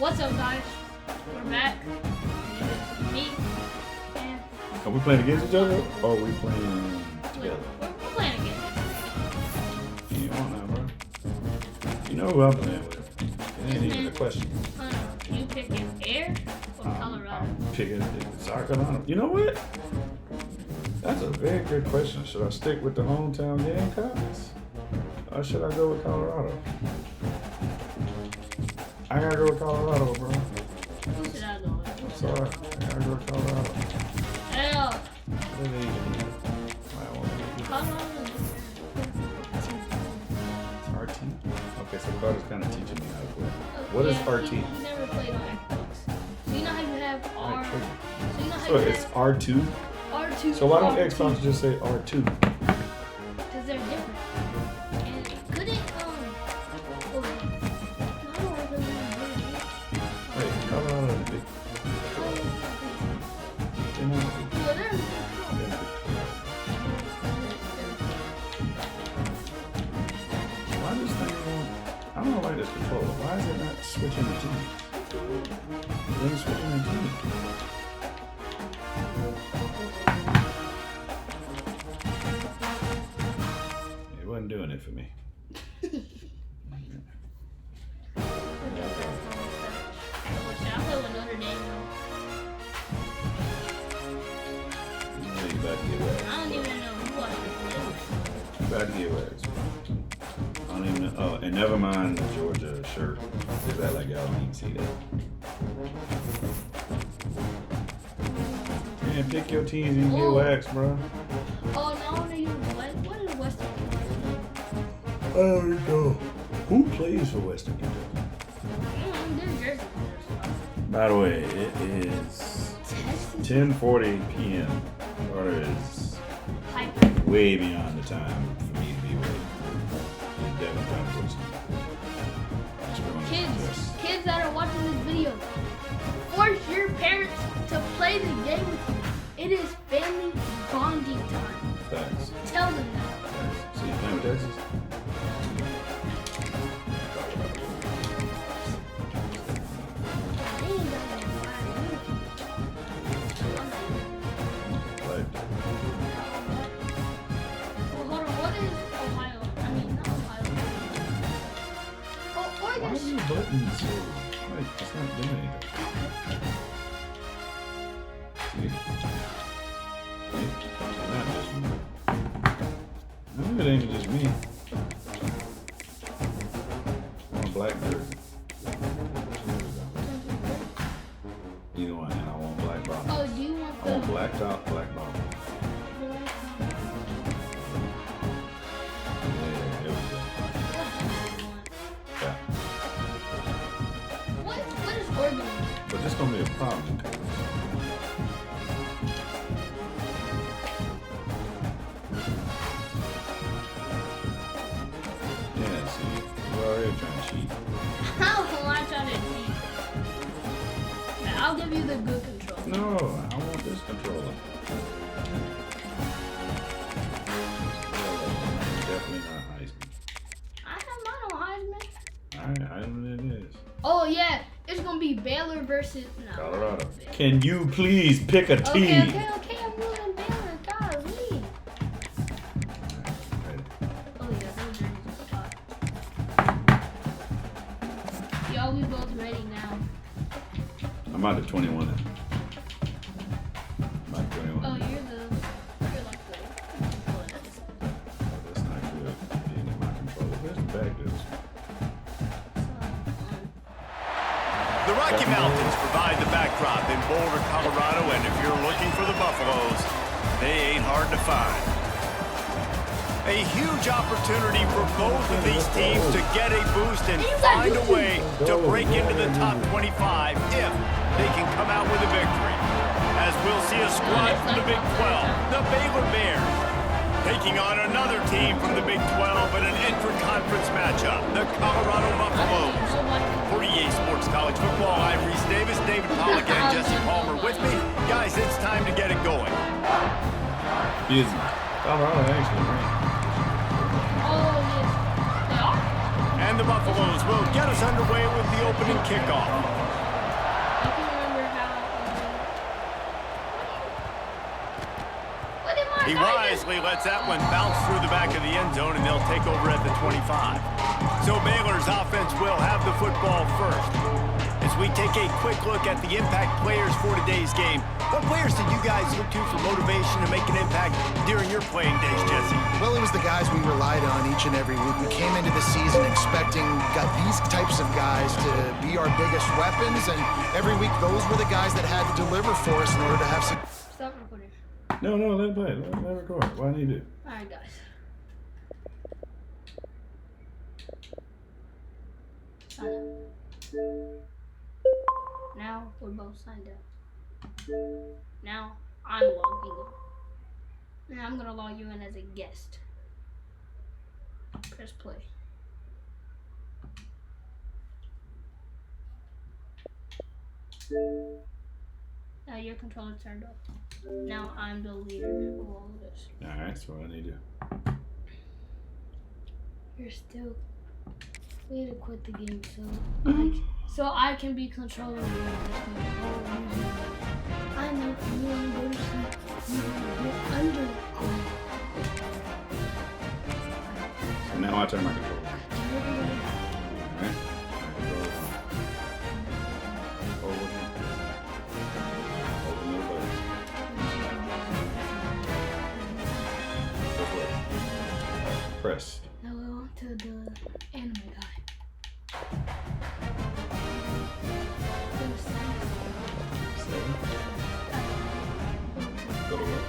What's up, guys? We're back. Me and Are we playing against each other or are we playing together? we're playing against each You want that, bro? You know who I'm playing with. It ain't even a question. other. You picking Air or Colorado? I'm picking South Carolina. You know what? That's a very good question. Should I stick with the hometown Gamecocks? Or should I go with Colorado? I gotta go with Colorado, bro. Who should I go with? I'm sorry. I gotta go with Colorado. Hell, What do they even do? I want to Colorado. RT? Okay, so Carter's kind of teaching me how to play. What is RT? He never played on Xbox. So you know how you have R. So you know how So you it's have R2? R2. So why don't R2? Xbox just say R2? Because they're different. And could it, oh, I don't really want to do it. Wait, Colorado is big. You know, Well, they're why this thing I don't like this controller. Why is it not switching the team? It ain't switching the team. It wasn't doing it for me. I'll play with Notre Dame. You know you about to get waxed. I don't even know who I should You about to get waxed. I don't even know. Oh, and never mind the Georgia shirt. Is that like y'all didn't see that? Man, pick your teams and get Oh. waxed, bro. Oh, no, I want to use what is Western? There we go. Who plays for Western Kentucky? Their jersey. By the way, it is 10:40 p.m. Carter is Hyper. way beyond the time for me to be awake. He's definitely trying to go to sleep. Kids that are watching this video, force your parents to play the game with you. It is family bonding time. Thanks. Tell them that. So you playing with Texas? They ain't got no fire. Like, Well, hold on. What is Ohio? I mean, not Ohio. Oh, why are Oregon. these buttons so, like, it's not doing anything? See? Not just me. I know it ain't just me. I want a black jersey. Either one, and I want black bottom. Oh, do you want I want the? black top, black bottom. Yeah, there we go. Yeah. What is Oregon? But this gonna be a problem. Yeah, see, you're already trying to cheat. How am I trying to cheat? I'll give you the good control. No, I want this controller. Definitely not Heisman. I have mine on Heisman. I know what it is. Oh yeah, it's gonna be Baylor versus Colorado. Can you please pick a team? Okay, I'm moving Baylor, golly. Ready. Oh yeah, those jerseys are hot. Y'all, we both ready now. I'm out to 21 now. I'm out to 21. Oh, you're like the. Oh, that's not good. Being in my controller. Where's the back of this? The Rocky Mountains provide the backdrop in Boulder, Colorado, and if you're looking for the Buffaloes, they ain't hard to find. A huge opportunity for both of these teams to get a boost and find a way to break into the top 25 if they can come out with a victory. As we'll see a squad from the Big 12, the Baylor Bears, taking on another team from the Big 12 in an intra-conference matchup, the Colorado Buffaloes. For EA Sports College Football, I'm Reese Davis, David Pollock, and Jesse Palmer with me. Guys, it's time to get it going. Busy. Colorado actually ran. Oh yes, they are. And the Buffaloes will get us underway with the opening kickoff. I can remember how. What am I He doing? wisely lets that one bounce through the back of the end zone, and they'll take over at the 25. So Baylor's offense will have the football first. As we take a quick look at the impact players for today's game, what players did you guys look to for motivation to make an impact during your playing days, Jesse? Well, it was the guys we relied on each and every week. We came into the season expecting these types of guys to be our biggest weapons, and every week those were the guys that had to deliver for us in order to have some... Stop recording. No, let it play. Let it record. Why need it? Alright, guys. Sign up. Now we're both signed up. Now I'm logging in. And I'm gonna log you in as a guest. Press play. Now your controller's turned off. Now I'm the leader of all of this. Alright, that's what I need to. You're still. We need to quit the game so I can be controlling you. I know you want to go to sleep. You want to get under. So now I turn my controller. Alright. Press. Now we're on to the anime guy. Seven. Go to work.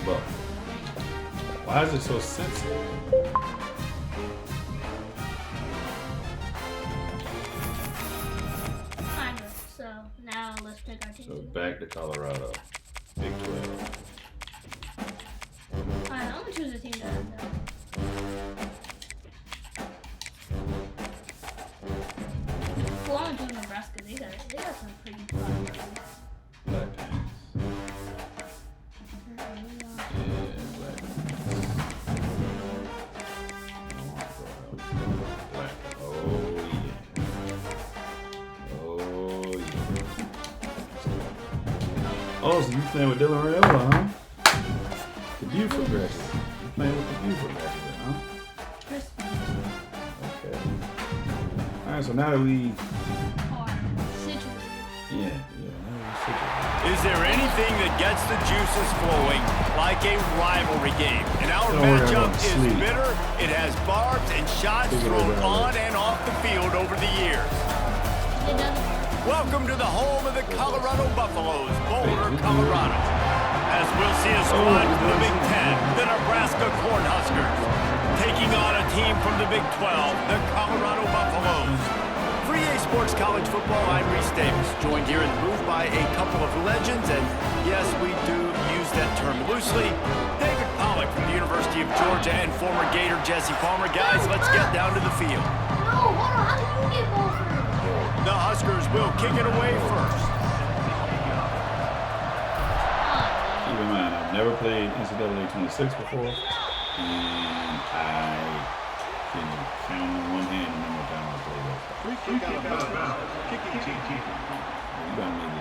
But why is it so sensitive? So now let's pick our team. So back to Colorado. Big 12. Alright, I'm gonna choose a team that has that. Well, I'm gonna choose Nebraska. They got some pretty good players. Black Pants. Yeah, Black Pants. Black. Oh yeah. Oh yeah. Oh, so you playing with Dylan Raiola, huh? The Buford graduate. You playing with the Buford graduate, huh? Okay. Alright, so now that we... Yeah, now we're situated. Is there anything that gets the juices flowing like a rivalry game? And our matchup is bitter. It has barbs and shots thrown on and off the field over the years. Welcome to the home of the Colorado Buffaloes, Boulder, Colorado. As we'll see a squad from the Big Ten, the Nebraska Cornhuskers, taking on a team from the Big 12, the Colorado Buffaloes. For EA Sports College Football, I'm Reese Davis, joined here in the booth by a couple of legends, and yes, we do use that term loosely. David Pollack from the University of Georgia and former Gator Jesse Palmer. Guys, let's get down to the field. No, hold on, how did you get ball first? The Huskers will kick it away first. Keep in mind, I've never played NCAA 26 before, and I can count on one hand the number of times I played that.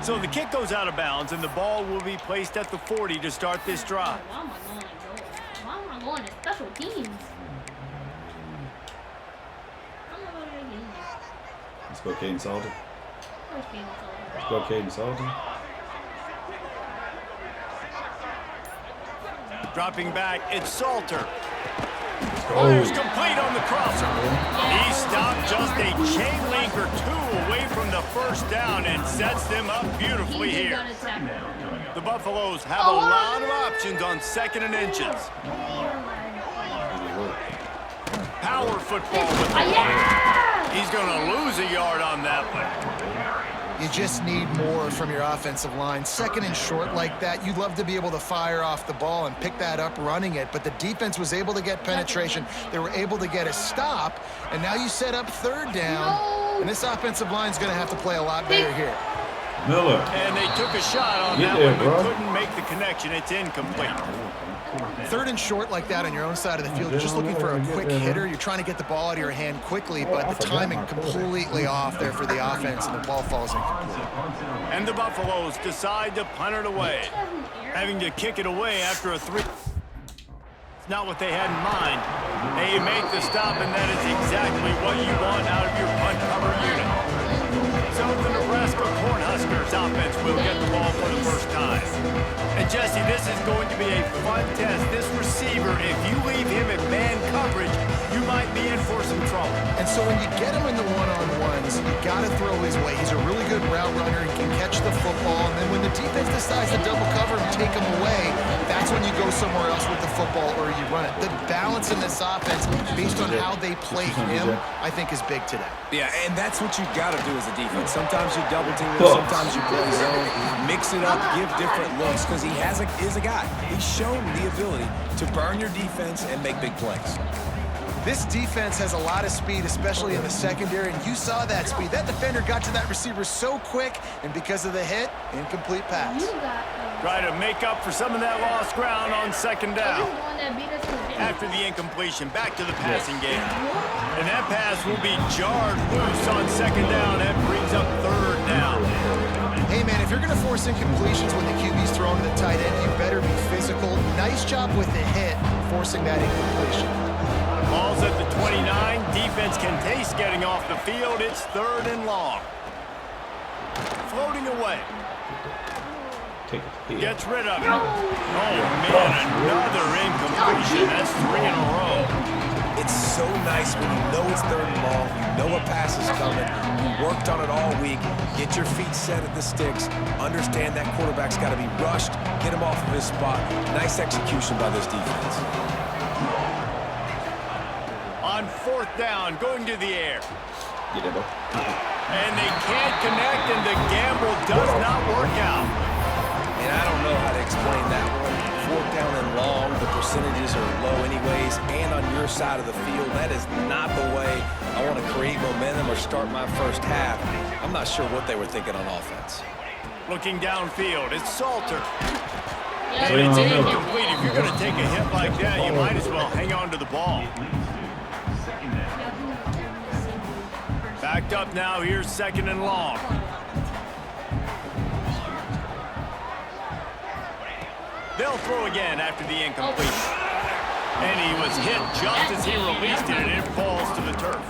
So the kick goes out of bounds, and the ball will be placed at the 40 to start this drive. Why am I going to goal? Why am I going to special teams? I'm not going to the game. Let's go Caden Salter. Where's Caden Salter? Let's go Caden Salter. Dropping back, it's Salter. Fires complete on the crosser. He stopped just a chain link or two away from the first down and sets them up beautifully here. The Buffaloes have a lot of options on 2nd and inches. Power football with the ball. He's going to lose a yard on that one. You just need more from your offensive line. 2nd and short like that, you'd love to be able to fire off the ball and pick that up running it, but the defense was able to get penetration. They were able to get a stop, and now you set up 3rd down, and this offensive line's going to have to play a lot better here. Miller. And they took a shot on Get that there, one, bro. but couldn't make the connection. It's incomplete. 3rd and short like that on your own side of the field. You're just looking for a quick hitter. You're trying to get the ball out of your hand quickly, but the timing completely off there for the offense, and the ball falls incomplete. And the Buffaloes decide to punt it away. Having to kick it away after a 3. It's not what they had in mind. They make the stop, and that is exactly what you want out of your punt cover unit. So the Nebraska Cornhuskers offense will get the ball for the first time. And Jesse, this is going to be a fun test. This receiver, if you leave him in man coverage, you might be in for some trouble. And so when you get him in the one-on-ones, you got to throw his way. He's a really good route runner. He can catch the football. And then when the defense decides to double cover and take him away, that's when you go somewhere else with the football or you run it. The balance in this offense, based on how they play him, I think is big today. Yeah, and that's what you got to do as a defense. Sometimes you double team him, sometimes you play zone, mix it up, give different looks, because he is a guy. He's shown the ability to burn your defense and make big plays. This defense has a lot of speed, especially in the secondary, and you saw that speed. That defender got to that receiver so quick, and because of the hit, incomplete pass. Try to make up for some of that lost ground on 2nd down. After the incompletion, back to the passing game. And that pass will be jarred loose on 2nd down. That brings up 3rd down. Hey, man, if you're going to force incompletions when the QB's throwing to the tight end, you better be physical. Nice job with the hit, forcing that incompletion. Ball's at the 29. Defense can taste getting off the field. It's 3rd and long. Floating away. Take it. Gets rid of it. Oh, man, another incompletion. That's 3 in a row. It's so nice when you know it's 3rd and long, you know a pass is coming, you worked on it all week, get your feet set at the sticks, understand that quarterback's got to be rushed, get him off of his spot. Nice execution by this defense. On 4th down, going to the air. Get it, bro. And they can't connect, and the gamble does not work out. And I don't know how to explain that one. 4th down and long, the percentages are low anyways, and on your side of the field, that is not the way I want to create momentum or start my first half. I'm not sure what they were thinking on offense. Looking downfield, it's Salter. Yeah, And it's incomplete. If you're going to take a hit like that, you might as well hang on to the ball. Backed up now, here's 2nd and long. They'll throw again after the incompletion. And he was hit just as he released it, and it falls to the turf.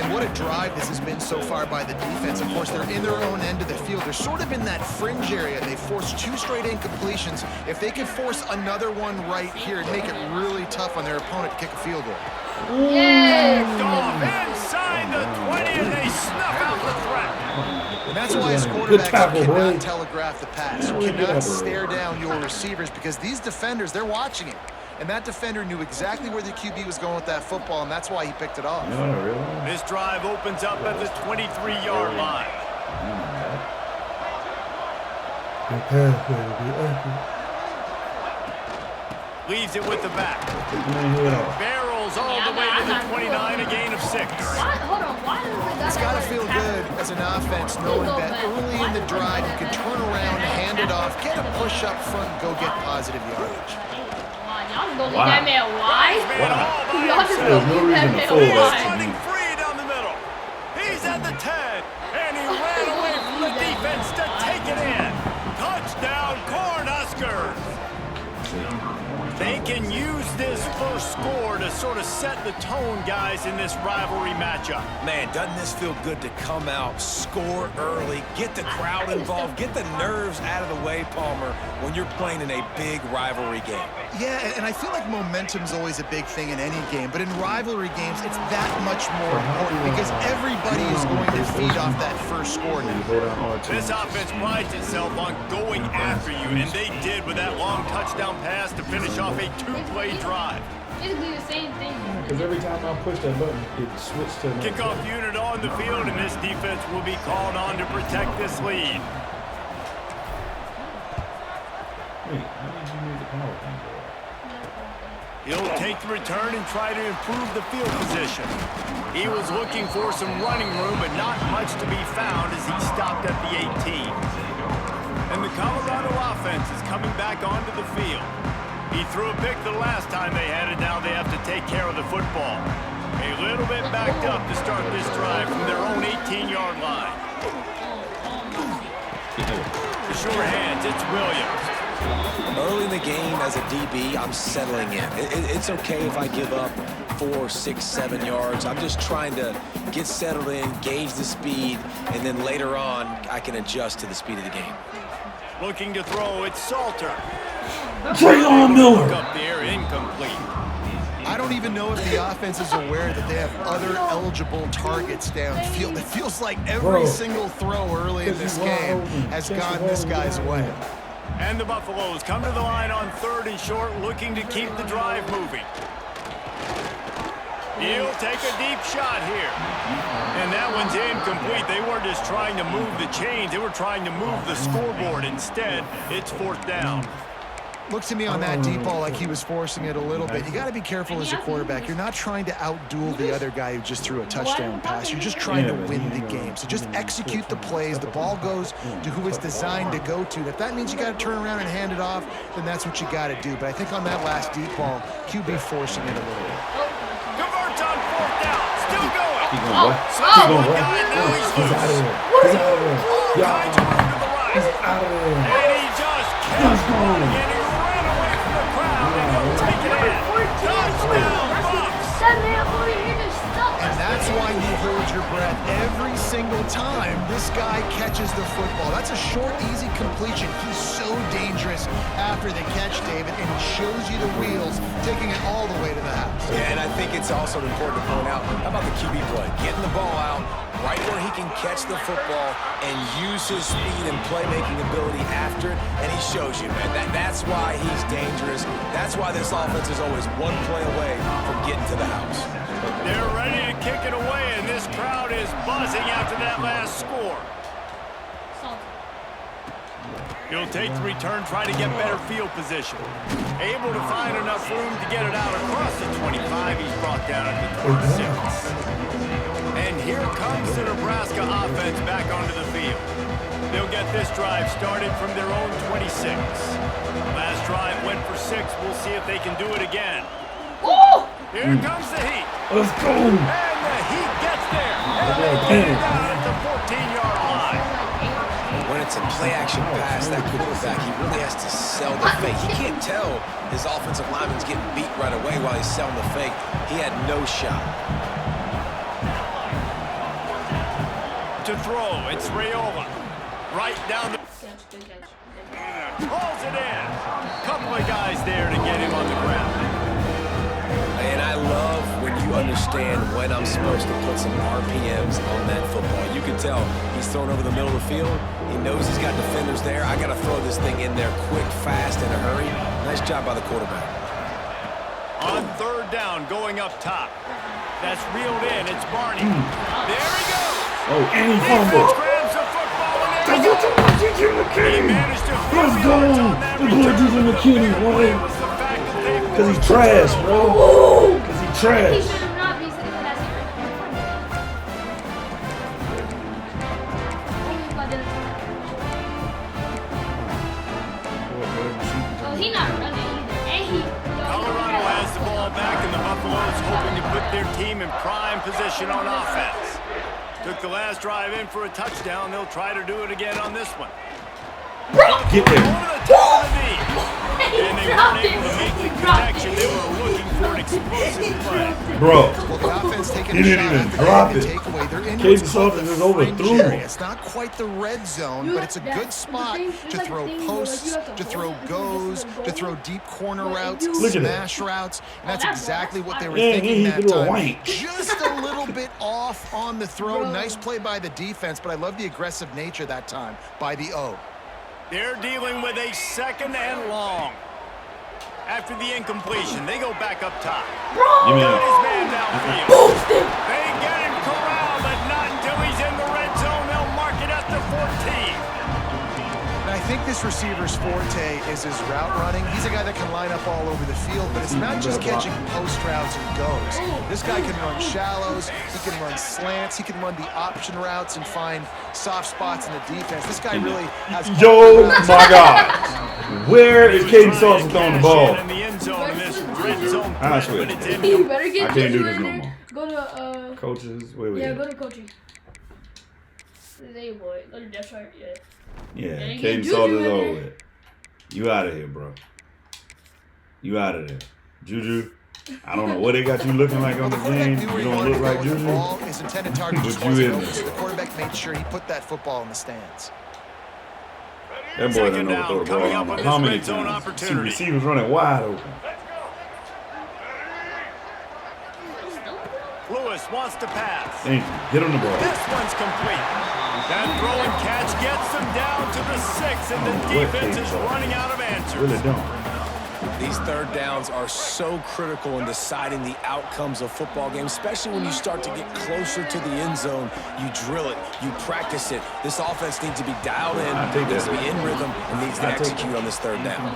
And what a drive this has been so far by the defense. Of course, they're in their own end of the field. They're sort of in that fringe area. They forced 2 straight incompletions. If they could force another one right here, it'd make it really tough on their opponent to kick a field goal. Yes! Off inside the 20, and they snuff out the threat. And that's why as quarterbacks, you cannot telegraph the pass. You cannot stare down your receivers because these defenders, they're watching it. And that defender knew exactly where the QB was going with that football, and that's why he picked it off. This drive opens up at the 23-yard line. Leaves it with the back. Barrels all the way to the 29, a gain of 6. Hold on, why does the guy It's got to feel good as an offense knowing that early in the drive you can turn around, hand it off, get a push up front, and go get positive yardage. Y'all just gonna leave that man wide? Y'all just There's gonna no leave that reason to man fold that wide? to me. Running free down the middle. He's at the 10, and he ran away from the defense to take it in. Touchdown, Cornhuskers. They can use this first score to sort of set the tone, guys, in this rivalry matchup. Man, doesn't this feel good to come out, score early, get the crowd involved, get the nerves out of the way, Palmer, when you're playing in a big rivalry game? Yeah, and I feel like momentum's always a big thing in any game, but in rivalry games, it's that much more important because everybody is going to feed off that first score now. This offense prides itself on going after you, and they did with that long touchdown pass to finish off a 2-play drive. Basically the same thing. Because every time I push that button, it switched to Kickoff unit on the field, and this defense will be called on to protect this lead. Wait, how did you move the power thing? He'll take the return and try to improve the field position. He was looking for some running room, but not much to be found as he stopped at the 18. And the Colorado offense is coming back onto the field. He threw a pick the last time they had it. Now they have to take care of the football. A little bit backed up to start this drive from their own 18-yard line. The sure hands, it's Williams. Early in the game as a DB, I'm settling in. It's okay if I give up 4, 6, 7 yards. I'm just trying to get settled in, gauge the speed, and then later on, I can adjust to the speed of the game. Looking to throw, it's Salter. Traylon Miller. Up there, incomplete. I don't even know if the offense is aware that they have other eligible targets downfield. It feels like every single throw early in this game has gone this guy's way. And the Buffaloes come to the line on 3rd and short, looking to keep the drive moving. He'll take a deep shot here. And that one's incomplete. They weren't just trying to move the chains. They were trying to move the scoreboard. Instead, it's 4th down. Looks to me on that deep ball like he was forcing it a little bit. You got to be careful as a quarterback. You're not trying to outduel the other guy who just threw a touchdown pass. You're just trying to win the game. So just execute the plays. The ball goes to who it's designed to go to. If that means you got to turn around and hand it off, then that's what you got to do. But I think on that last deep ball, QB forcing it a little bit. Converts on 4th down. Still going. Keep going, what? Keep going, what? He's out of there. He's out of there. He's out of there. And he just kept going. And he ran away from the crowd. And he'll take it in. Touchdown, Bucks. And that's why you hold your breath every single time this guy catches the football. That's a short, easy completion. He's so dangerous after the catch, David, and he shows you the wheels, taking it all the way to the house. Yeah, and I think it's also important to point out, how about the QB play? Getting the ball out right where he can catch the football and use his speed and playmaking ability after it, and he shows you, man. That's why he's dangerous. That's why this offense is always one play away from getting to the house. They're ready to kick it away, and this crowd is buzzing after that last score. He'll take the return, try to get better field position. Able to find enough room to get it out across the 25. He's brought down at the 26. And here comes the Nebraska offense back onto the field. They'll get this drive started from their own 26. Last drive went for 6. We'll see if they can do it again. Here comes the heat. Let's go. And the heat gets there. And they get it down at the 14-yard line. When it's a play-action pass, that quarterback, he really has to sell the fake. He can't tell his offensive lineman's getting beat right away while he's selling the fake. He had no shot. To throw, it's Raiola. Right down the... Pulls it in. Couple of guys there to get him on the ground. And I love when you understand when I'm supposed to put some RPMs on that football. You can tell he's thrown over the middle of the field. He knows he's got defenders there. I got to throw this thing in there quick, fast, in a hurry. Nice job by the quarterback. On 3rd down, going up top. That's reeled in. It's Barney. There he goes. Oh, and he fumbled. Grabs the football and there Let's go. The boy DJ McKinney, boy. Because he's trash, bro. Because he's trash. He should not be sitting in that seat right now. Oh, he's not running either. And he... Colorado has the ball back, and the Buffaloes hoping to put their team in prime position on offense. Took the last drive in for a touchdown. They'll try to do it again on this one. Get there. Over the top of the knee. And they weren't able to make the connection. They were looking for an explosive play. Bro, Well, the offense taking he a didn't shot even at drop the it. takeaway. They're in Casey what's called Salter the just overthrew fringe him. area. It's not quite the red zone, but it's a good spot to throw posts, to throw goes, to throw deep corner routes, Look at smash routes. And that's exactly what they were Yeah, thinking he that did a little time. wank. Just a little bit off on the throw. Nice play by the defense, but I love the aggressive nature that time by the O. They're dealing with a 2nd and long. After the incompletion, they go back up top. Give me Got that. his man downfield. They get him corralled, but not until he's in the red zone. They'll mark it at the 14. And I think think this receiver's forte is his route running. He's a guy that can line up all over the field, but it's not just catching post routes and goes. This guy can run shallows, he can run slants, he can run the option routes and find soft spots in the defense. This guy really has... Yo, my God. Where is Caden Sauce throwing the ball? I swear. You better get I can't do Juju this in no there. more. Go to Coaches, wait. yeah, go to coaching. There you boy. Go to depth chart. Yeah. Yeah, And Caden get Sauce Juju is in over there. with. You out of here, bro. You out of there. Juju, I don't know what they got you looking like on the game. You don't look like Juju. His intended target just But you wasn't in open, so there. the quarterback made sure he put that football in the stands. That boy doesn't know what to throw the ball on. How many times? See receivers running wide open. Lewis wants to pass. Thank you. Get on the ball. This one's complete. That throw and catch gets them down to the 6, and the defense is running out of answers. Really don't. These third downs are so critical in deciding the outcomes of football games, especially when you start to get closer to the end zone. You drill it, you practice it. This offense needs to be dialed in, needs to be in rhythm, and needs to execute on this third down.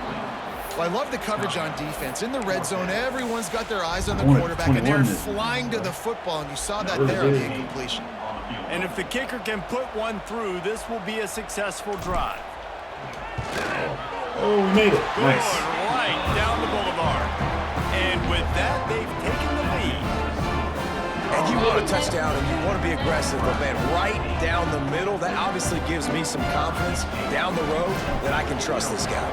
Well, I love the coverage on defense. In the red zone, everyone's got their eyes on the quarterback, and they're flying to the football, and you saw that there on the incompletion. And if the kicker can put one through, this will be a successful drive. Oh, we made it. Going Nice. right down the boulevard. And with that, they've taken the lead. And you want a touchdown and you want to be aggressive, but man, right down the middle, that obviously gives me some confidence down the road that I can trust this guy.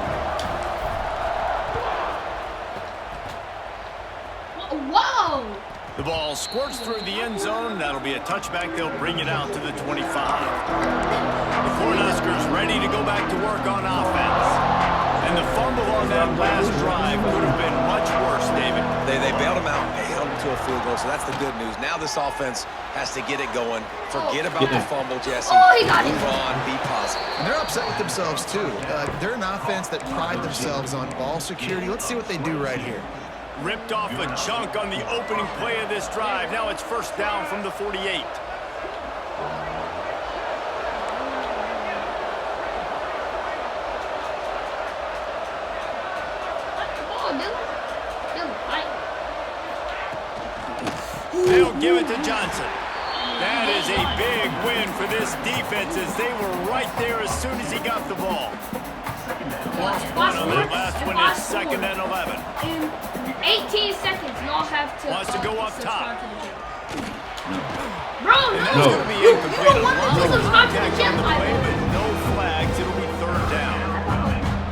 Whoa! The ball squirts through the end zone. That'll be a touchback. They'll bring it out to the 25. The Cornhuskers ready to go back to work on offense. And the fumble on that last drive would have been much worse, David. They bailed him out. They held him to a field goal, so that's the good news. Now this offense has to get it going. Forget about the fumble, Jesse. Oh, he got it. Move on, be positive. And they're upset with themselves, too. They're an offense that pride themselves on ball security. Let's see what they do right here. Ripped off a chunk on the opening play of this drive. Now it's first down from the 48. They'll give it to Johnson. That is a big win for this defense as they were right there as soon as he got the ball. Lost one on that last one is 2nd and 11. In 18 seconds, and I'll have to... Wants to go up top. Bro, And no! that's going to be incomplete. You don't want to subscribe to the Contact on gym, the play, but no flags. It'll be 3rd down.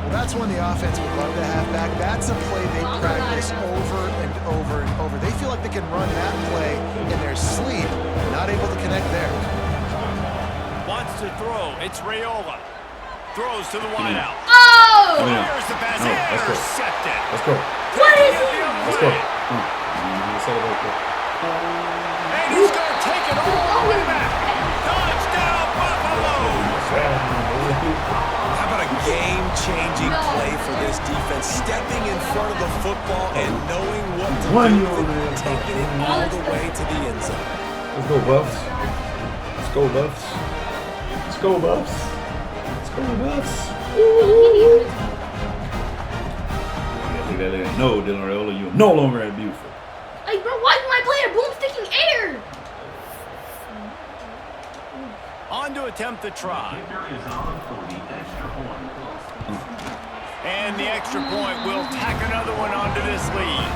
Well, that's one the offense would love to have back. That's a play they practice over and over and over. They feel like they can run that play in their sleep. Not able to connect there. Wants to throw. It's Raiola. Throws to the wideout. Oh! Here's the pass. Let's go. Intercepted. Let's go. What is it? Let's go. Celebrate that. And he's going to take it all the way back. Touchdown, Buffalo. How about a game-changing play for this defense? Stepping in front of the football and knowing what to do and taking it all the way to the end zone. Let's go, Buffs. Let's go, Buffs. Let's go, Buffs. Let's go, Buffs. No, Dylan Raiola, you're no longer at Buford. Like, bro, why is my player boomsticking air? On to attempt the try. And the extra point will tack another one onto this lead.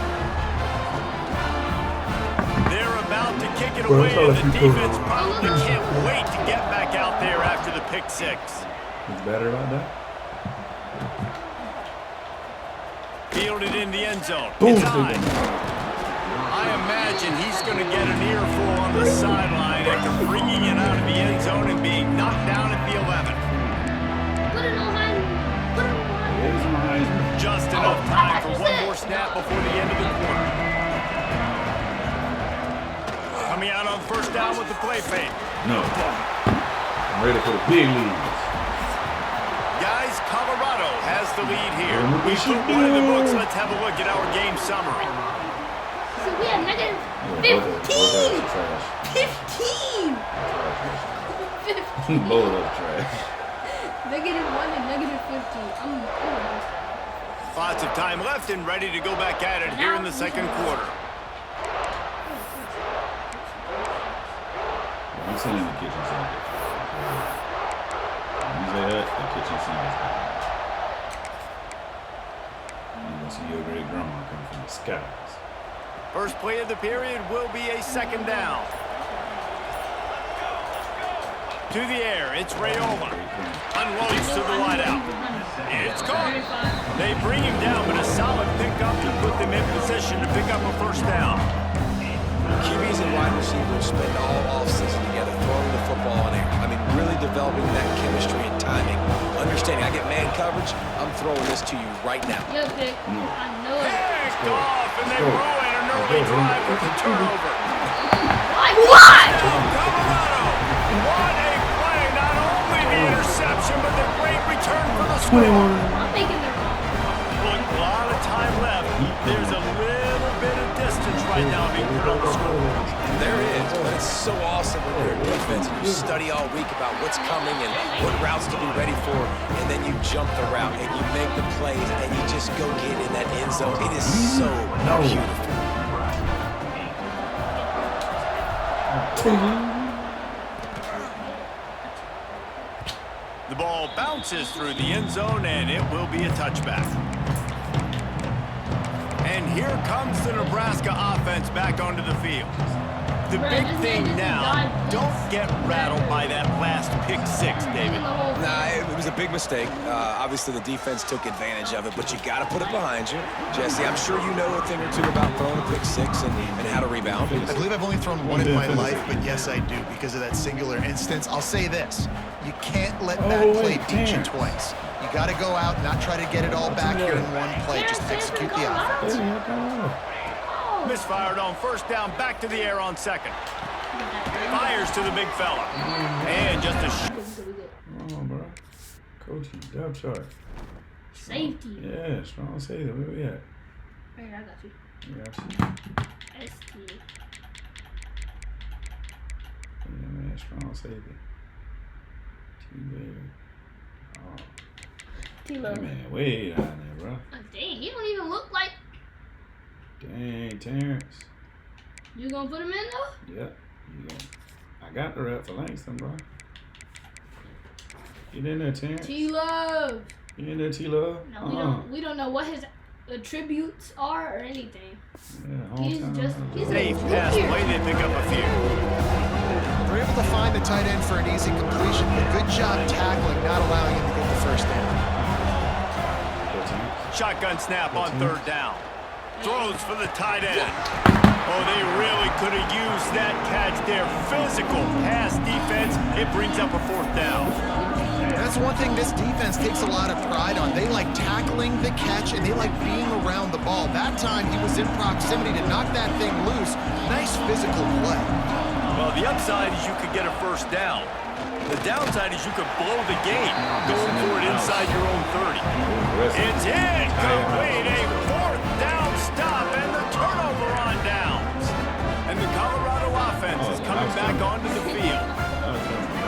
They're about to kick it away, and the defense probably can't wait to get back out there after the pick 6. He's better about that. Fielded in the end zone. Boom. It's high. I imagine he's going to get an earful on the sideline after bringing it out of the end zone and being knocked down at the 11. Put it on Heisman. Just enough time for one more snap before the end of the quarter. Coming out on 1st down with the play fake. No. I'm ready for the big leagues. Guys, Colorado has the lead here. We put one in the books. Let's have a look at our game summary. So we have negative 15! 15! Both of us trash. -1 and Lots of time left and ready to go back at it here in the second quarter. I'm saying the kitchen sink. When you say that, the kitchen sink is hot. You gonna see your great grandma come from the skies. First play of the period will be a second down. To the air, it's Rayola. Unloads to the wideout. It's caught. They bring him down, but a solid pickup to put them in position to pick up a first down. QBs and wide receivers spend all offseason together throwing the football in air. I mean, really developing that chemistry and timing. Understanding, I get man coverage, I'm throwing this to you right now. Yo, Vic, I know it. Picked off, and they ruin an early drive with a turnover. What? Colorado. What a play. Not only the interception, but the great return for the score. I'm thinking they're wrong. Look, a lot of time left. There's a little bit of distance right now being put on the scoreboard. There is, but it's so awesome when you're a defense and you study all week about what's coming and what routes to be ready for, and then you jump the route and you make the plays and you just go get in that end zone. It is so beautiful. The ball bounces through the end zone, and it will be a touchback. And here comes the Nebraska offense back onto the field. The big thing now, don't get rattled by that last pick six, David. Nah, it was a big mistake. Obviously, the defense took advantage of it, but you got to put it behind you. Jesse, I'm sure you know a thing or two about throwing a pick six and how to rebound. I believe I've only thrown one in my life, but yes, I do because of that singular instance. I'll say this. You can't let that play beat you twice. You got to go out, not try to get it all back here in one play. Just execute the offense. Misfired on first down, back to the air on second. Fires to the big fella. And just a Come on, bro. Coaching, depth chart. Safety. Yeah, strong safety. Where we at? Right, I got you. I got you. ST. Yeah, man, strong safety. T-Baby. Oh. T-Lo. That man way down there, bro. Dang, he don't even look like. Dang, Terrence. You gonna put him in though? Yep. You go. I got the rep for Langston, bro. Get in there, Terrence. T-Love. Get in there, T-Love. No, we don't know what his attributes are or anything. Yeah, He's just he's safe a pass junior. play. They pick up a few. They're able to find the tight end for an easy completion, but good job tackling, not allowing him to get the first down. Shotgun snap on third down. Throws for the tight end. Oh, they really could have used that catch there. Physical pass defense. It brings up a fourth down. That's one thing this defense takes a lot of pride on. They like tackling the catch, and they like being around the ball. That time, he was in proximity to knock that thing loose. Nice physical play. Well, the upside is you could get a first down. The downside is you could blow the game going for it inside your own 30. It's incomplete. A fourth down stop and the turnover on downs. And the Colorado offense is coming back onto the field.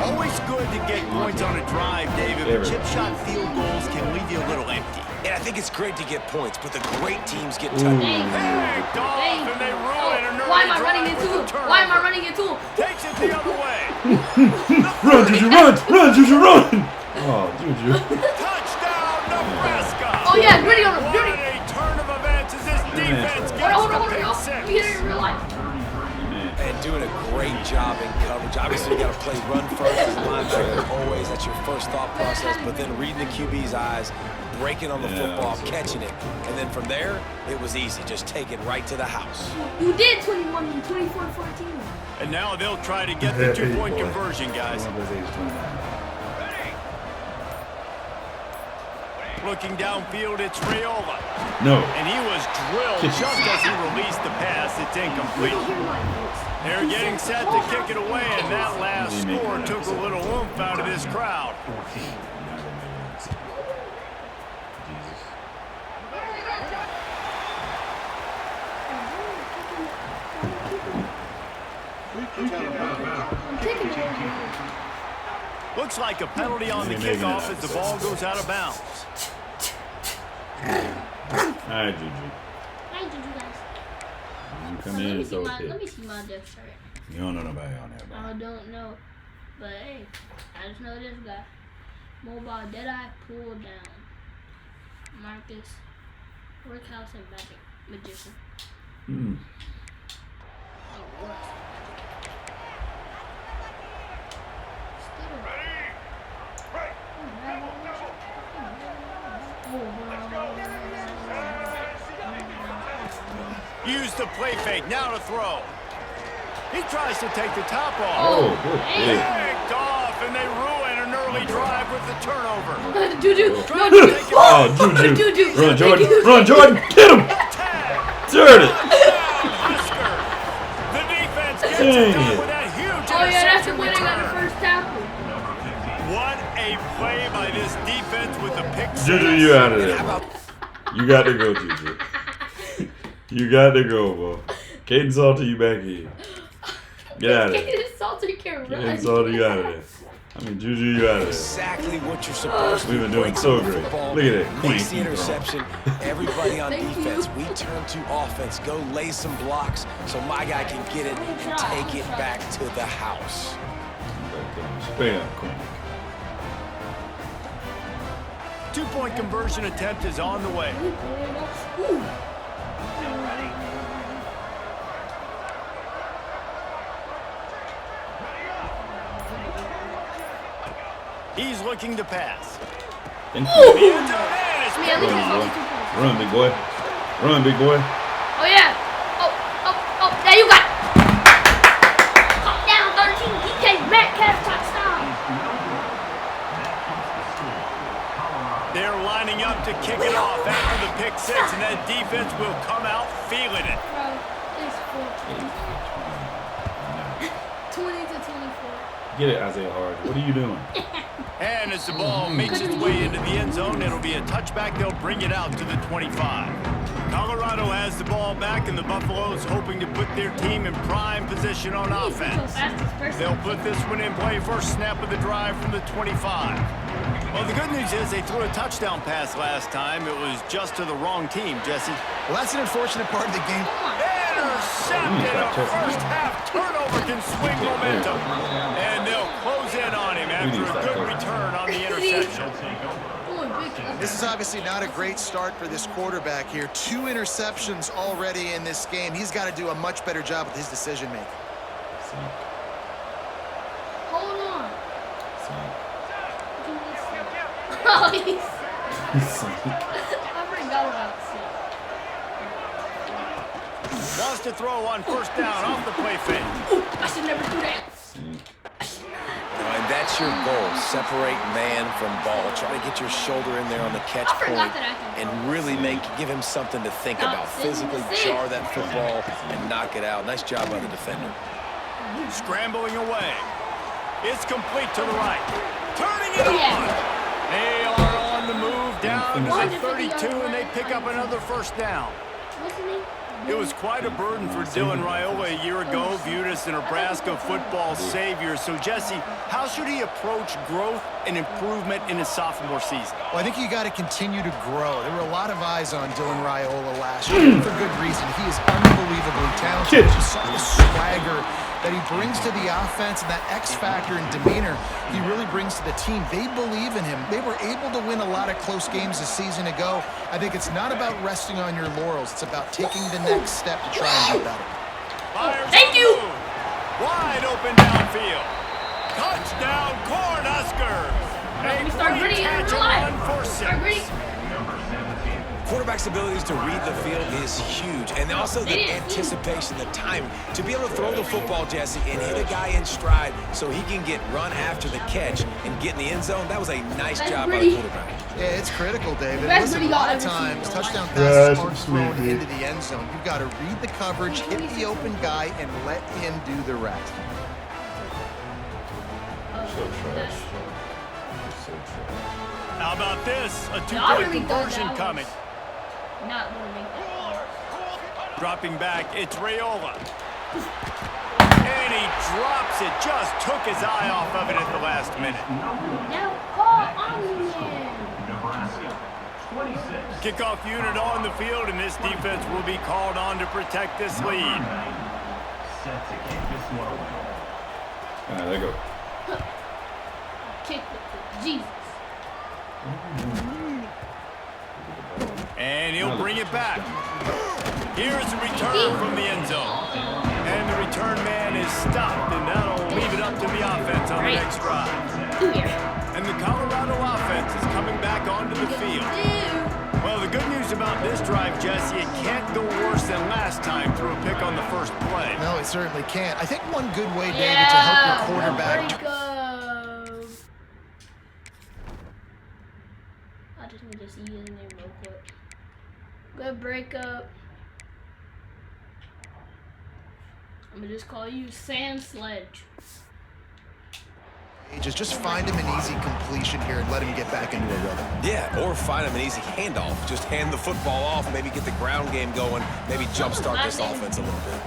Always good to get points on a drive, David, but chip shot field goals can leave you a little empty. And I think it's great to get points, but the great teams get touchdowns. Picked off, and they ruin an early Why am I running drive into with a him? Why am I turnover. running into him? Takes it the other way. Run, Juju, run! Run, Juju, run! Oh, Juju. Touchdown, Nebraska. Oh yeah, gritty on him, What gritty. a turn of events as this defense gets Hold on, the pick y'all. six. We hit it in real life. And doing a great job in coverage. Obviously, you got to play run first as a linebacker always. That's your first thought process. But then reading the QB's eyes, breaking on the football, catching it. And then from there, it was easy. Just take it right to the house. You did 24-14. And now they'll try to get the two-point conversion, guys. Looking downfield, it's Rayola. No. And he was drilled just as he released the pass. It's incomplete. They're getting set to kick it away, and that last score took a little oomph out of this crowd. Looks like a penalty on the kickoff as the ball goes out of bounds. All right, Juju. Hi, Juju, guys. You come in and throw a Let me pick. see my depth chart. You don't know nobody on there, I bro. don't know. But hey, I just know this guy. Mobile, Deadeye, Pull Down. Marcus, Workhouse, and Magic. Magician. Hmm. Oh, what? Use the play fake, now to throw. He tries to take the top off. Oh, good pick. Picked off, and they ruin an early drive with the turnover. Juju, Trying to take it Oh, back. Juju. Run, Jordan. Run, Jordan. Get him. Turn it. Oscar. The defense gets Dang it done it. with that huge Oh yeah, that's the interception winner got the return. first tackle. What a play by this defense with the pick six. Juju, you out of How there. about You got to go, Juju. You got to go, bro. Caden Salter, you back here. Get out of there. It's Salty can Caden run. Salter, you out of there. I mean, Juju, you out of there. exactly what you're supposed to do? We've been doing Breaks so the great. football, Look at that. makes the Clean interception. Everybody on Thank you. defense, we turn to offense. Go lay some blocks so my guy can get it and take it back to the house. Straight up, Queen. 2-point conversion attempt is on the way. Ooh. He's looking to pass. And The end zone and it's Yeah, picked look at off. those 2 points. run, big boy. Run, big boy. Oh yeah. Oh, there you got. Up down 13. DK Metcalf touchdown. They're lining up to kick it off after the pick six, and that defense will come out feeling it. Bro, it's 20 to 24. Get it, Isaiah Hard. What are you doing? And as the ball makes its way into the end zone, it'll be a touchback. They'll bring it out to the 25. Colorado has the ball back, and the Buffaloes hoping to put their team in prime position on offense. They'll put this one in play first snap of the drive from the 25. Well, the good news is they threw a touchdown pass last time. It was just to the wrong team, Jesse. Well, that's an unfortunate part of the game. Intercepted. A first half turnover can swing momentum. And they'll close in on him after a good return on the interception. This is obviously not a great start for this quarterback here. 2 interceptions already in this game. He's got to do a much better job with his decision making. Hold on. Oh, he's... I forgot about Sid. Wants to throw on first down off the play fake. Ooh, I should never do that. And that's your goal. Separate man from ball. Try to get your shoulder in there on the catch I forgot point that I can and really give him something to think Stop about. sitting Physically the seat. jar that football and knock it out. Nice job by the defender. Scrambling away. It's complete to the right. Turning it Oh, on. yeah. They are on the move down to the 150 32, yards and they pick up another first down. What's his name? It was quite a burden for Dylan Raiola a year ago, viewed as the Nebraska football savior. So, Jesse, how should he approach growth and improvement in his sophomore season? Well, I think you got to continue to grow. There were a lot of eyes on Dylan Raiola last year, for good reason. He is unbelievably talented. You saw the swagger that he brings to the offense and that X factor and demeanor he really brings to the team. They believe in him. They were able to win a lot of close games a season ago. I think it's not about resting on your laurels. It's about taking the next step to try and be better. Fires Thank on the you. move. Wide open downfield. Touchdown, Cornhuskers. We start A great gritty in catch real and life. run for Start gritty. 6. Quarterback's abilities to read the field is huge. And also the anticipation, the time to be able to throw the football, Jesse, and hit a guy in stride so he can get run after the catch and get in the end zone. That was a nice That's job by the pretty. quarterback. Yeah, it's critical, David. Best Listen, a video lot I've of ever seen. times, touchdown Yeah, passes that's aren't sweet, thrown dude. into the end zone. You've got to read the coverage, hit the open guy, and let him do the rest. So trash. So trash. How about this? A Y'all two-point really thought conversion that coming. Not gonna make that. Dropping back, it's Raiola. And he drops it. Just took his eye off of it at the last minute. Now call on him. Kickoff unit on the field, and this defense will be called on to protect this lead. All right, there you go. Kick it to Jesus. And he'll bring it back. Here's the return from the end zone. And the return man is stopped, and that'll leave it up to the offense on the next drive. And the Colorado offense is coming back onto the field. Well, the good news about this drive, Jesse, it can't go worse than last time through a pick on the first play. No, it certainly can't. I think one good way, David, to help your quarterback. I just need to see his name real quick. Good breakup. I'm gonna just call you Sand Sledge. Just find him an easy completion here and let him get back into a rhythm. Yeah, or find him an easy handoff. Just hand the football off, maybe get the ground game going, maybe jumpstart this offense a little bit.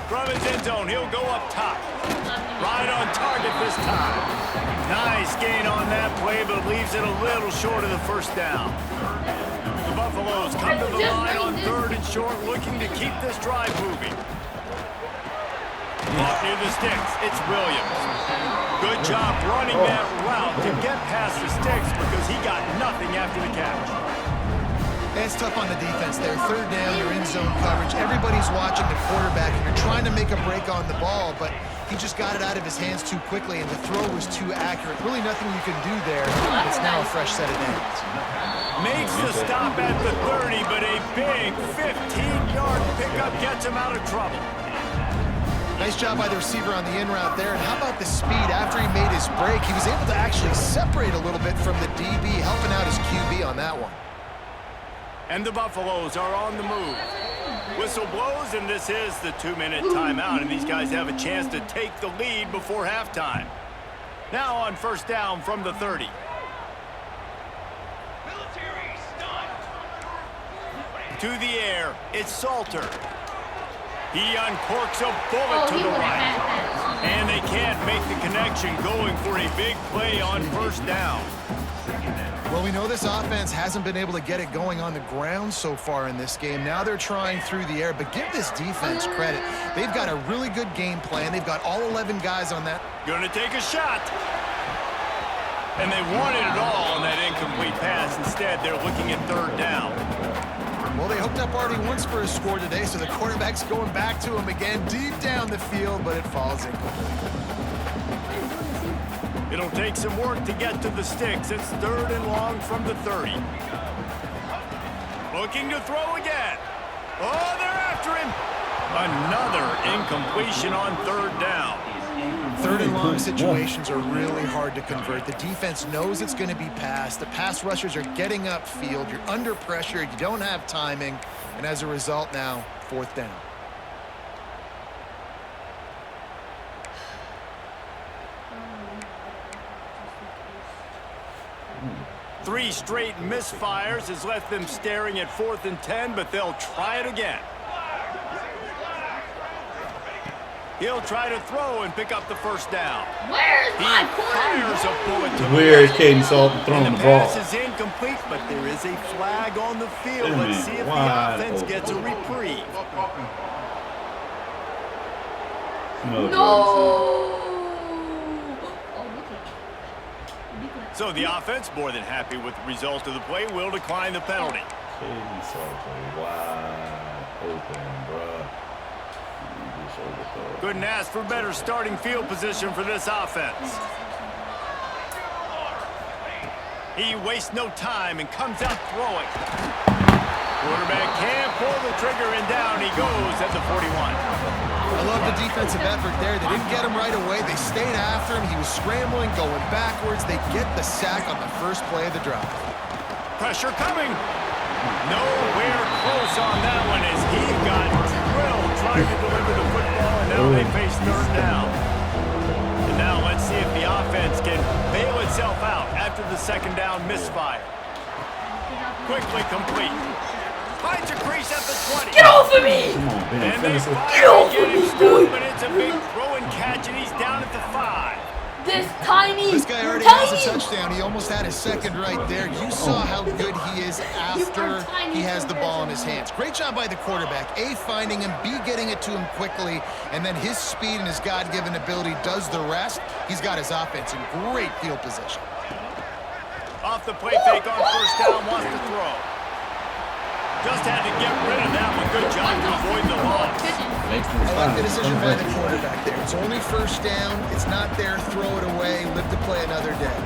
From his end zone, he'll go up top. Right on target this time. Nice gain on that play, but leaves it a little short of the first down. The Buffaloes come to the line on 3rd and short, looking to keep this drive moving. Off near the sticks, it's Williams. Good job running that route to get past the sticks because he got nothing after the catch. It's tough on the defense there. 3rd down, you're in zone coverage. Everybody's watching the quarterback, and you're trying to make a break on the ball, but he just got it out of his hands too quickly, and the throw was too accurate. Really nothing you can do there. It's now a fresh set of downs. Makes the stop at the 30, but a big 15-yard pickup gets him out of trouble. Nice job by the receiver on the in route there. And how about the speed? After he made his break, he was able to actually separate a little bit from the DB, helping out his QB on that one. And the Buffaloes are on the move. Whistle blows, and this is the 2-minute timeout, and these guys have a chance to take the lead before halftime. Now on 1st down from the 30. To the air, it's Salter. He uncorks a bullet to the right. And they can't make the connection, going for a big play on 1st down. Well, we know this offense hasn't been able to get it going on the ground so far in this game. Now they're trying through the air, but give this defense credit. They've got a really good game plan. They've got all 11 guys on that. Gonna take a shot. And they wanted it all on that incomplete pass. Instead, they're looking at 3rd down. Well, they hooked up already once for a score today, so the quarterback's going back to him again deep down the field, but it falls incomplete. It'll take some work to get to the sticks. It's 3rd and long from the 30. Looking to throw again. Oh, they're after him. Another incompletion on 3rd down. 3rd and long situations are really hard to convert. The defense knows it's going to be passed. The pass rushers are getting upfield. You're under pressure. You don't have timing. And as a result now, 4th down. Three straight misfires has left them staring at 4th and 10, but they'll try it again. He'll try to throw and pick up the 1st down. Where's my Fires a bullet to the Where is right. Caden Salton throwing the ball? Pass is incomplete, but there is a flag on the field. Wait a Let's see minute. if the Wide offense open. gets a reprieve. So the offense, more than happy with the result of the play, will decline the penalty. Caden Salton wide open, bruh. Couldn't ask for better starting field position for this offense. He wastes no time and comes out throwing. Quarterback can't pull the trigger, and down he goes at the 41. I love the defensive effort there. They didn't get him right away. They stayed after him. He was scrambling, going backwards. They get the sack on the first play of the drive. Pressure coming. Nowhere close on that one as he got drilled trying to deliver the football, and now they face 3rd down. And now let's see if the offense can bail itself out after the 2nd down misfire. Quickly complete. Finds a crease at the 20. Get off of me! Come on, Ben. And they Finish it. finally get him stopped, but it's a big throw and catch, and he's down at the 5. This tiny. This guy already has a touchdown. He almost had his second right there. You saw how good he is after he has the ball in his hands. Great job by the quarterback. A, finding him, B, getting it to him quickly, and then his speed and his God-given ability does the rest. He's got his offense in great field position. Off the play fake on first down, wants to throw. Just had to get rid of that one. Good job to avoid the loss. I like the decision by the quarterback there. It's only first down. It's not there. Throw it away. Live to play another day.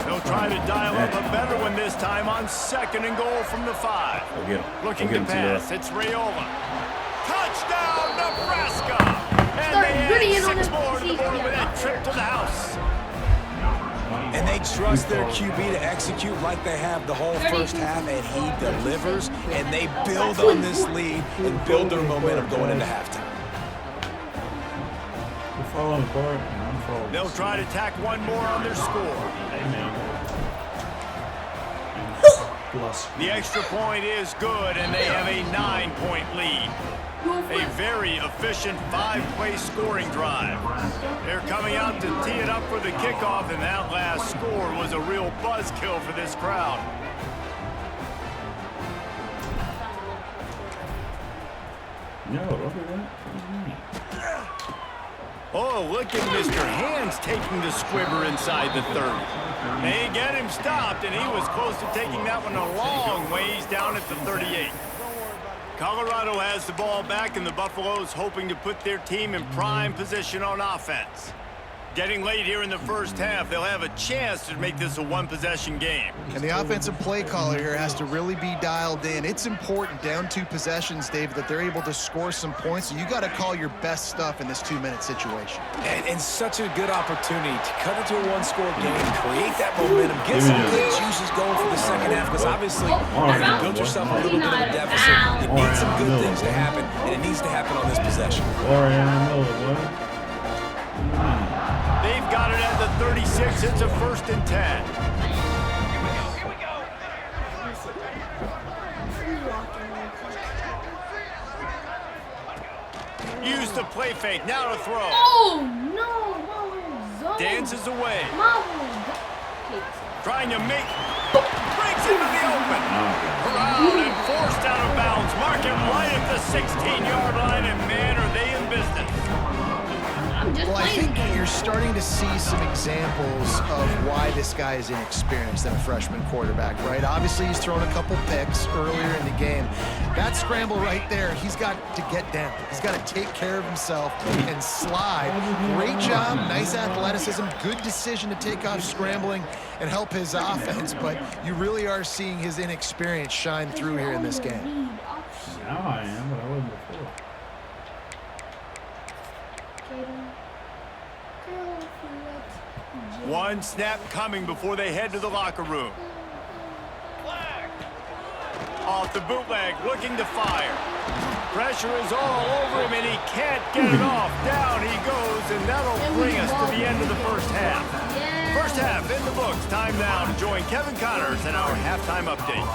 They'll try to dial up a better one this time on 2nd and goal from the 5. Looking to pass. It's Raiola. Touchdown, Nebraska! And they add 6 more to the board with that trip to the house. And they trust their QB to execute like they have the whole first half, and he delivers, and they build on this lead and build their momentum going into halftime. You're falling apart, and I'm falling. They'll try to tack one more on their score. The extra point is good, and they have a 9-point lead. A very efficient 5-play scoring drive. They're coming out to tee it up for the kickoff, and that last score was a real buzzkill for this crowd. No, don't do that. Oh, look at Mr. Hands taking the squibber inside the 30. They get him stopped, and he was close to taking that one a long ways down at the 38. Colorado has the ball back, and the Buffaloes hoping to put their team in prime position on offense. Getting late here in the first half, they'll have a chance to make this a one-possession game. And the offensive play caller here has to really be dialed in. It's important, down 2 possessions, Dave, that they're able to score some points. So you got to call your best stuff in this 2-minute situation. And such a good opportunity to cut it to a one-score game, create that momentum, get some good juices going for the second half, because obviously you're going to build yourself a little bit of a deficit. You need some good things to happen, and it needs to happen on this possession. They've got it at the 36. It's a 1st and 10. Here we go. Use the play fake. Now to throw. Oh, no. Dances away. Marvel. Trying to make. Breaks into the open. Around and forced out of bounds. Mark him right at the 16-yard line. And man, are they in business. Well, I think you're starting to see some examples of why this guy is inexperienced than a freshman quarterback, right? Obviously, he's thrown a couple picks earlier in the game. That scramble right there, he's got to get down. He's got to take care of himself and slide. Great job, nice athleticism, good decision to take off scrambling and help his offense, but you really are seeing his inexperience shine through here in this game. Now I am, but I wasn't before. One snap coming before they head to the locker room. Off the bootleg, looking to fire. Pressure is all over him, and he can't get it off. Down he goes, and that'll bring us to the end of the first half. First half in the books. Time now to join Kevin Connors in our halftime update.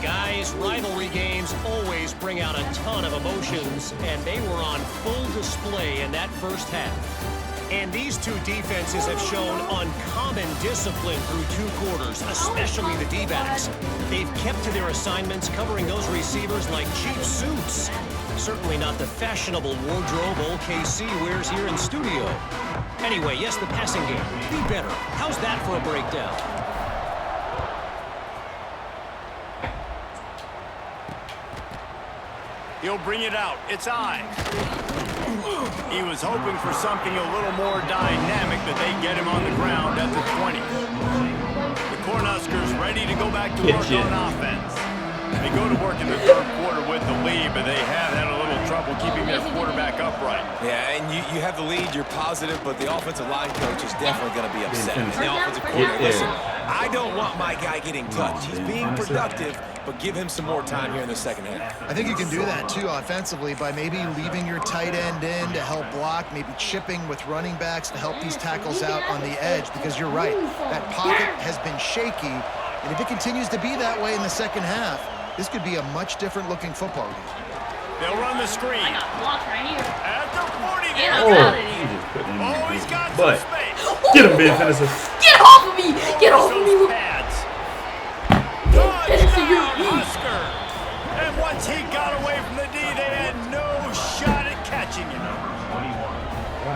Guys, rivalry games always bring out a ton of emotions, and they were on full display in that first half. And these two defenses have shown uncommon discipline through 2 quarters, especially the D-backs. They've kept to their assignments, covering those receivers like cheap suits. Certainly not the fashionable wardrobe old KC wears here in studio. Anyway, yes, the passing game. Be better. How's that for a breakdown? He'll bring it out. It's Ives. He was hoping for something a little more dynamic, but they get him on the ground at the 20. The Cornhuskers ready to go back to work on offense. They go to work in the 3rd quarter with the lead, but they have had a little trouble keeping their quarterback upright. Yeah, and you have the lead, you're positive, but the offensive line coach is definitely going to be upset. And the offensive coordinator, listen, I don't want my guy getting touched. He's being productive, but give him some more time here in the second half. I think you can do that, too, offensively, by maybe leaving your tight end in to help block, maybe chipping with running backs to help these tackles out on the edge, because you're right, that pocket has been shaky. And if it continues to be that way in the second half, this could be a much different looking football game. They'll run the screen. I got blocked right here. At the 40 Get there. him out of here. He just put him in Oh, the he's got but some space. get him, Ben Finisher. Get off of me! Get off of me! Those pads. Touchdown, Husker. And once he got away from the D, they had no shot at catching him.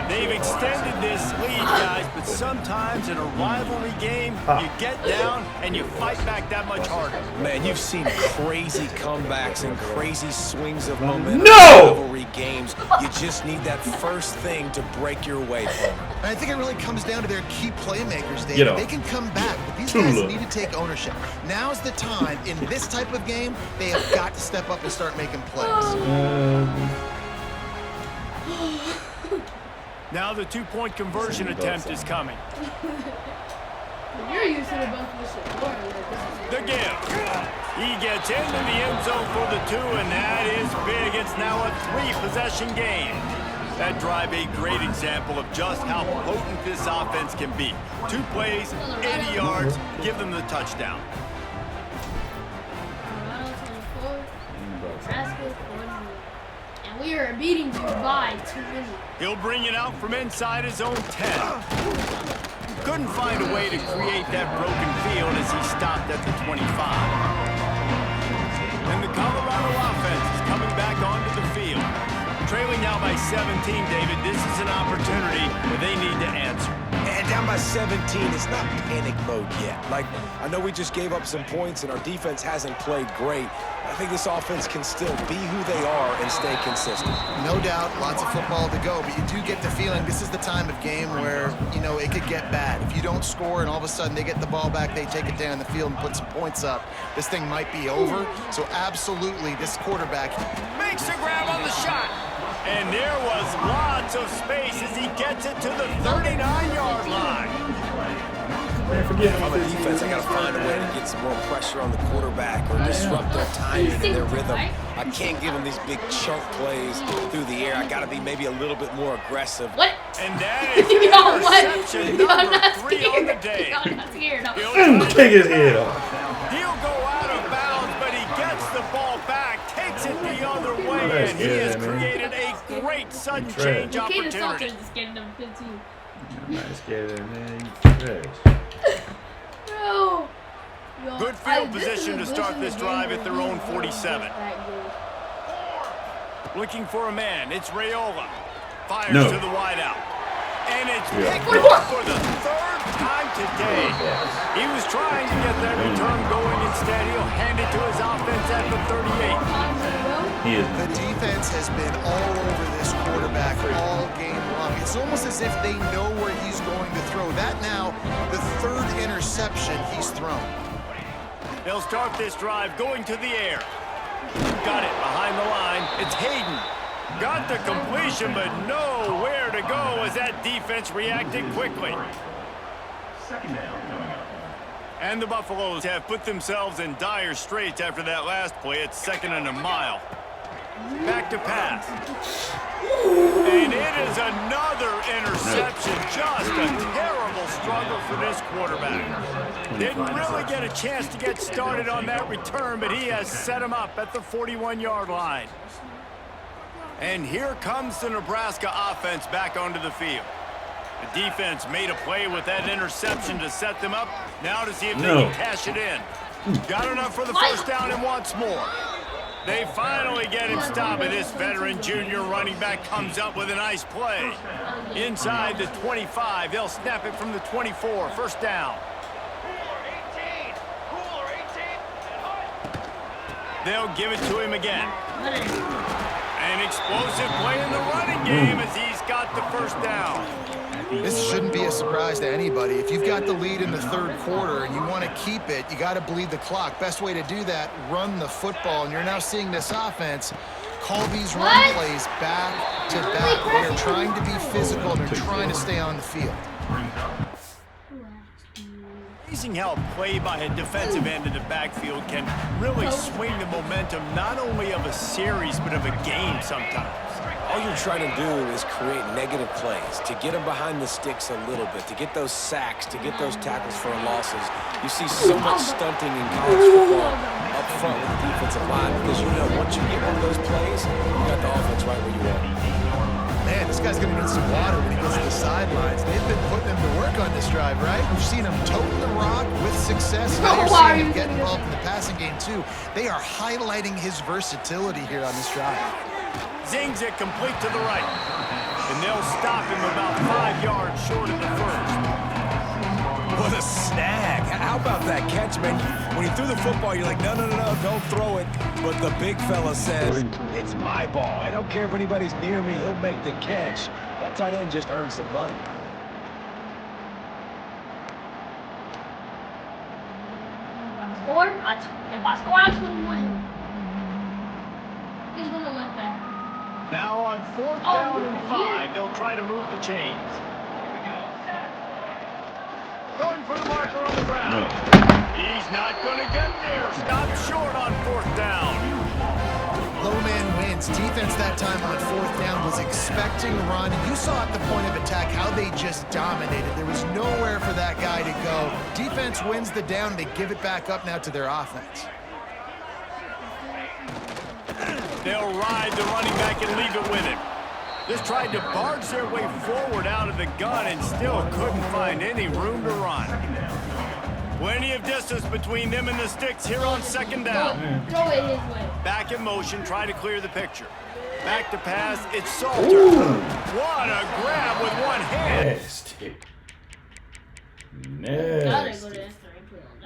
They've extended this lead, guys, but sometimes in a rivalry game, you get down and you fight back that much harder. Man, you've seen crazy comebacks and crazy swings of momentum No! in rivalry games. You just need that first thing to break your way from it. And I think it really comes down to their key playmakers, Get David. off. They can come back, but these Tula. guys need to take ownership. Now's the time. In this type of game, they have got to step up and start making plays. Now the two-point conversion attempt is coming. You're used to the bunch of shit. The give. He gets into the end zone for the 2, and that is big. It's now a 3-possession game. That drive a great example of just how potent this offense can be. 2 plays, 80 yards, give them the touchdown. And we are beating you by 2 minutes. He'll bring it out from inside his own 10. Couldn't find a way to create that broken field as he stopped at the 25. And the Colorado offense is coming back onto the field. Trailing now by 17, David, this is an opportunity where they need to answer. And down by 17, it's not panic mode yet. Like, I know we just gave up some points and our defense hasn't played great. I think this offense can still be who they are and stay consistent. No doubt, lots of football to go, but you do get the feeling this is the time of game where, you know, it could get bad. If you don't score and all of a sudden they get the ball back, they take it down the field and put some points up, this thing might be over. So absolutely, this quarterback Makes a grab on the shot. And there was lots of space as he gets it to the 39-yard line. Man, forget On the defense, I got to find a way to get some more pressure on the quarterback or disrupt their timing and their rhythm. I can't give them these big chunk plays through the air. I got to be maybe a little bit more aggressive. What? And that is Yo, what? interception Yo, I'm number not 3 on the scared. day. Yo, I'm not scared. No. Kick his head off. He'll go out of bounds, but he gets the ball back, takes it the other way, Nice and he has get, man. created a great sudden Trash. change You can't insult opportunity. him, just getting them 15. Nice get in, man. You trash. Bro. Yo, Good field position to start this drive at their own 47. Looking for a man, it's Raiola. Fires No. to the wideout. And it's Yeah. picked up for the 3rd time today. He was trying to get that return going. Instead, he'll hand it to his offense at the 38. He is. The defense has been all over this quarterback all game long. It's almost as if they know where he's going to throw. That now, the 3rd interception he's thrown. They'll start this drive going to the air. Got it behind the line. It's Hayden. Got the completion, but nowhere to go as that defense reacted quickly. And the Buffaloes have put themselves in dire straits after that last play. It's 2nd and a mile. Back to pass. And it is another interception. Just a terrible struggle for this quarterback. Didn't really get a chance to get started on that return, but he has set him up at the 41-yard line. And here comes the Nebraska offense back onto the field. The defense made a play with that interception to set them up. Now to see if they can cash it in. Got enough for the first down and wants more. They finally get him stopped, and this veteran junior running back comes up with a nice play. Inside the 25, they'll snap it from the 24. First down. They'll give it to him again. An explosive play in the running game as he's got the first down. This shouldn't be a surprise to anybody. If you've got the lead in the 3rd quarter and you want to keep it, you got to bleed the clock. Best way to do that, run the football. And you're now seeing this offense call these run plays back to back. They're trying to be physical and they're trying to stay on the field. Amazing how a play by a defensive end in the backfield can really swing the momentum not only of a series but of a game sometimes. all you're trying to do is create negative plays, to get them behind the sticks a little bit, to get those sacks, to get those tackles for losses. You see so much stunting in college football up front with the defensive line because you know once you get one of those plays, you got the offense right where you want. Man, this guy's going to need some water when he gets to the sidelines. They've been putting him to work on this drive, right? We've seen him toting the rock with success. Now you're seeing him get involved in the passing game, too. They are highlighting his versatility here on this drive. Zings it complete to the right. And they'll stop him about 5 yards short of the first. What a snag. How about that catch, man? When he threw the football, you're like, no, don't throw it. But the big fella says, it's my ball. I don't care if anybody's near me. He'll make the catch. That tight end just earned some money. He's gonna let that. Now on 4th down and 5, they'll try to move the chains. Going for the marker on the ground. He's not going to get there. Stopped short on 4th down. Low man wins. Defense that time on 4th down was expecting a run. You saw at the point of attack how they just dominated. There was nowhere for that guy to go. Defense wins the down. They give it back up now to their offense. They'll ride the running back and leave it with him. Just tried to barge their way forward out of the gun and still couldn't find any room to run. Plenty of distance between them and the sticks here on 2nd down. Throw it his way. Back in motion, try to clear the picture. Back to pass, it's Salter. What a grab with one hand. Nasty. Gotta go Nasty. to extra input on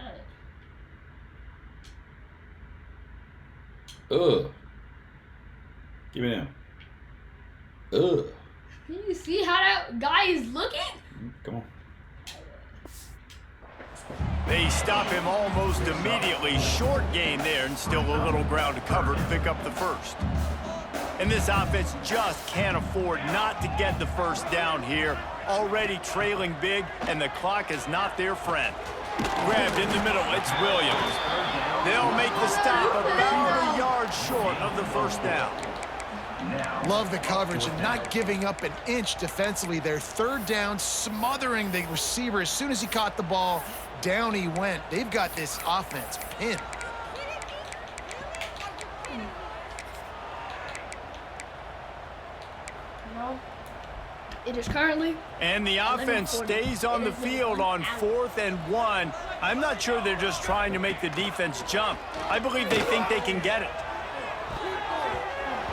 that. Ugh. Give me that. Ugh. Can you see how that guy is looking? Come on. They stop him almost immediately. Short gain there and still a little ground to cover to pick up the first. And this offense just can't afford not to get the first down here. Already trailing big, and the clock is not their friend. Grabbed in the middle, it's Williams. They'll make the stop about a yard short of the first down. Love the coverage and not giving up an inch defensively. Their 3rd down, smothering the receiver. As soon as he caught the ball, down he went. They've got this offense pinned. No. It is currently. And the offense stays on the field on 4th and 1. I'm not sure they're just trying to make the defense jump. I believe they think they can get it.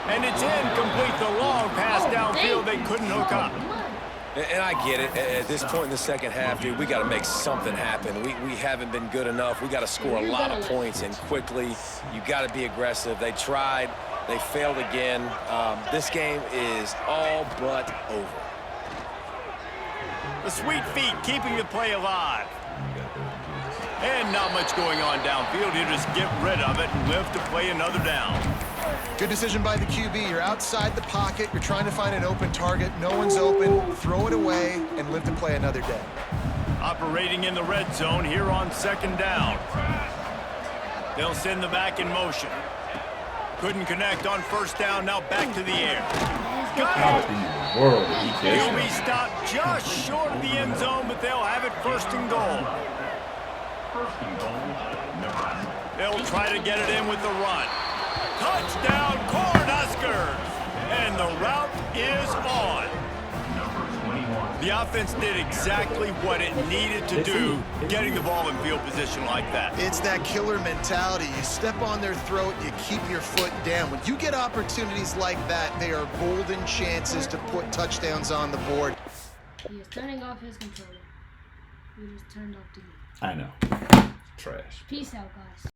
And it's incomplete. The long pass downfield they couldn't hook up. And I get it. At this point in the second half, dude, we got to make something happen. We haven't been good enough. We got to score a lot of points, and quickly. You got to be aggressive. They tried. They failed again. This game is all but over. The sweet feet keeping the play alive. And not much going on downfield. You just get rid of it and live to play another down. Good decision by the QB. You're outside the pocket. You're trying to find an open target. No one's open. Throw it away and live to play another day. Operating in the red zone here on 2nd down. They'll send the back in motion. Couldn't connect on 1st down. Now back to the air. Got it. In the world, He'll be stopped just short of the end zone, but they'll have it 1st and goal. They'll try to get it in with the run. Touchdown, Cornhuskers! And the route is on. The offense did exactly what it needed to do, getting the ball in field position like that. It's that killer mentality. You step on their throat, you keep your foot down. When you get opportunities like that, they are golden chances to put touchdowns on the board. He is turning off his controller. He just turned off the game. I know. Trash. Peace out, guys.